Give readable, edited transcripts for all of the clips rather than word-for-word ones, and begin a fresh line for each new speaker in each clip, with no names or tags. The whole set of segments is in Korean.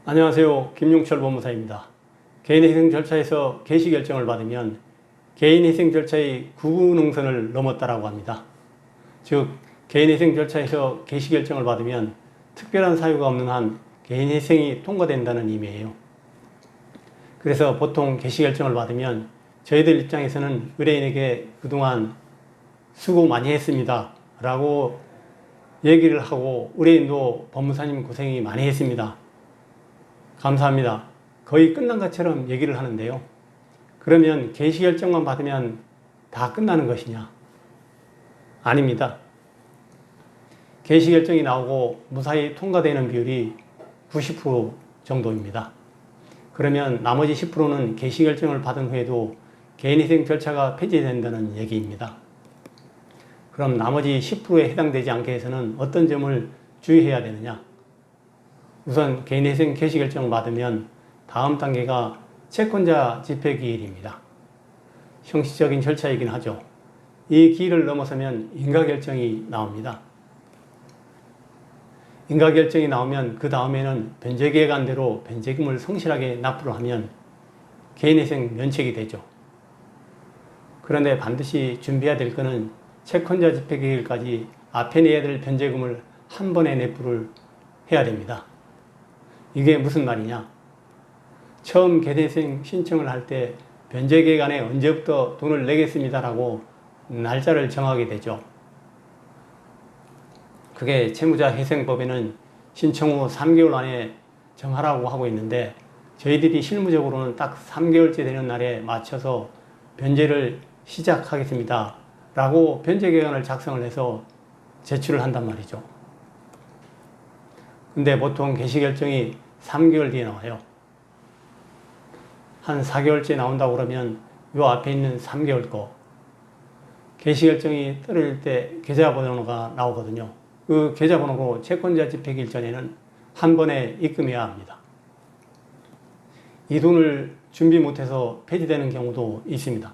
안녕하세요. 김용철 법무사입니다. 개인회생 절차에서 개시 결정을 받으면 개인회생 절차의 구분응선을 넘었다라고 합니다. 즉, 개인회생 절차에서 개시 결정을 받으면 특별한 사유가 없는 한 개인회생이 통과된다는 의미예요. 그래서 보통 개시 결정을 받으면 저희들 입장에서는 의뢰인에게 그동안 수고 많이 했습니다 라고 얘기를 하고, 의뢰인도 법무사님 고생이 많이 했습니다, 감사합니다, 거의 끝난 것처럼 얘기를 하는데요. 그러면 개시 결정만 받으면 다 끝나는 것이냐? 아닙니다. 개시 결정이 나오고 무사히 통과되는 비율이 90% 정도입니다. 그러면 나머지 10%는 개시 결정을 받은 후에도 개인회생 절차가 폐지된다는 얘기입니다. 그럼 나머지 10%에 해당되지 않게 해서는 어떤 점을 주의해야 되느냐? 우선 개인회생 개시 결정을 받으면 다음 단계가 채권자 집행기일입니다. 형식적인 절차이긴 하죠. 이 기일을 넘어서면 인가결정이 나옵니다. 인가결정이 나오면 그 다음에는 변제계획안대로 변제금을 성실하게 납부를 하면 개인회생 면책이 되죠. 그런데 반드시 준비해야 될 것은 채권자 집행기일까지 앞에 내야 될 변제금을 한 번에 납부를 해야 됩니다. 이게 무슨 말이냐? 처음 개인회생 신청을 할 때 변제계획안에 언제부터 돈을 내겠습니다라고 날짜를 정하게 되죠. 그게 채무자회생법에는 신청 후 3개월 안에 정하라고 하고 있는데, 저희들이 실무적으로는 딱 3개월째 되는 날에 맞춰서 변제를 시작하겠습니다 라고 변제계획안을 작성을 해서 제출을 한단 말이죠. 근데 보통 개시결정이 3개월 뒤에 나와요. 한 4개월째 나온다고 그러면 요 앞에 있는 3개월 거, 개시결정이 떨어질 때 계좌번호가 나오거든요. 그 계좌번호로 채권자 집행일 전에는 한 번에 입금해야 합니다. 이 돈을 준비 못해서 폐지되는 경우도 있습니다.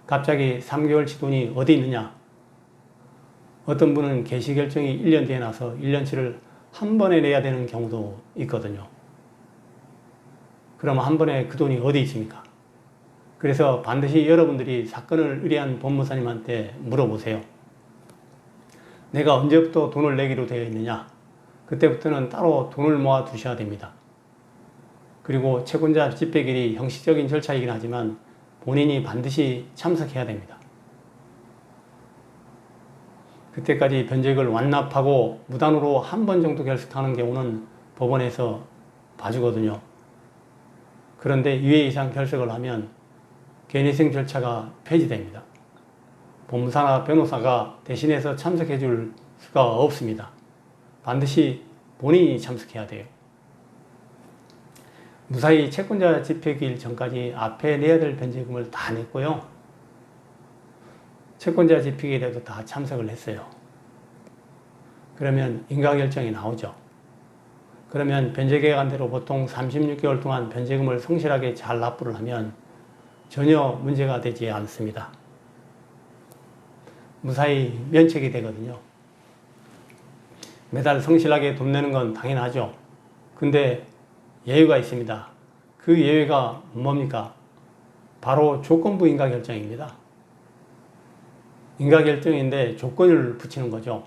갑자기 3개월치 돈이 어디 있느냐? 어떤 분은 개시결정이 1년 뒤에 나서 1년치를 한 번에 내야 되는 경우도 있거든요. 그럼 한 번에 그 돈이 어디 있습니까? 그래서 반드시 여러분들이 사건을 의뢰한 법무사님한테 물어보세요. 내가 언제부터 돈을 내기로 되어 있느냐? 그때부터는 따로 돈을 모아 두셔야 됩니다. 그리고 채권자 집행일이 형식적인 절차이긴 하지만 본인이 반드시 참석해야 됩니다. 그때까지 변제액을 완납하고 무단으로 한 번 정도 결석하는 경우는 법원에서 봐주거든요. 그런데 2회 이상 결석을 하면 개인회생 절차가 폐지됩니다. 법무사나 변호사가 대신해서 참석해 줄 수가 없습니다. 반드시 본인이 참석해야 돼요. 무사히 채권자 집행일 전까지 앞에 내야 될 변제금을 다 냈고요. 채권자 집행일에도 다 참석을 했어요. 그러면 인가결정이 나오죠. 그러면 변제계획안대로 보통 36개월 동안 변제금을 성실하게 잘 납부를 하면 전혀 문제가 되지 않습니다. 무사히 면책이 되거든요. 매달 성실하게 돈 내는 건 당연하죠. 근데 예외가 있습니다. 그 예외가 뭡니까? 바로 조건부 인가결정입니다. 인가결정인데 조건을 붙이는 거죠.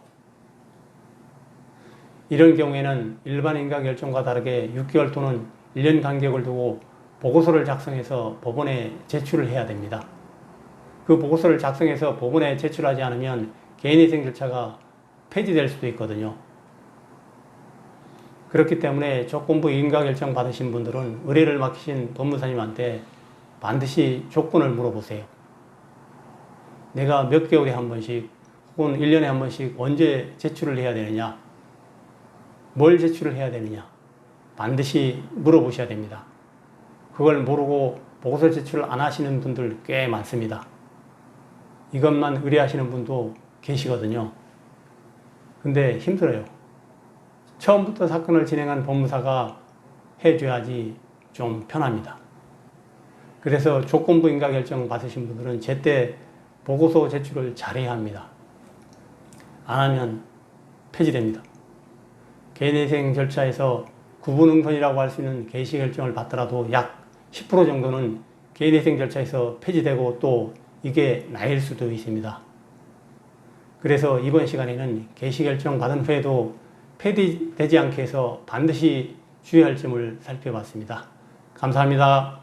이런 경우에는 일반 인가결정과 다르게 6개월 또는 1년 간격을 두고 보고서를 작성해서 법원에 제출을 해야 됩니다. 그 보고서를 작성해서 법원에 제출하지 않으면 개인회생 절차가 폐지될 수도 있거든요. 그렇기 때문에 조건부 인가결정 받으신 분들은 의뢰를 맡기신 법무사님한테 반드시 조건을 물어보세요. 내가 몇 개월에 한 번씩 혹은 1년에 한 번씩 언제 제출을 해야 되느냐, 뭘 제출을 해야 되느냐, 반드시 물어보셔야 됩니다. 그걸 모르고 보고서 제출을 안 하시는 분들 꽤 많습니다. 이것만 의뢰하시는 분도 계시거든요. 근데 힘들어요. 처음부터 사건을 진행한 법무사가 해줘야지 좀 편합니다. 그래서 조건부 인가결정 받으신 분들은 제때 보고서 제출을 잘해야 합니다. 안 하면 폐지됩니다. 개인회생 절차에서 구분응선이라고 할 수 있는 개시 결정을 받더라도 약 10% 정도는 개인회생 절차에서 폐지되고 또 이게 나일 수도 있습니다. 그래서 이번 시간에는 개시 결정 받은 후에도 폐지되지 않게 해서 반드시 주의할 점을 살펴봤습니다. 감사합니다.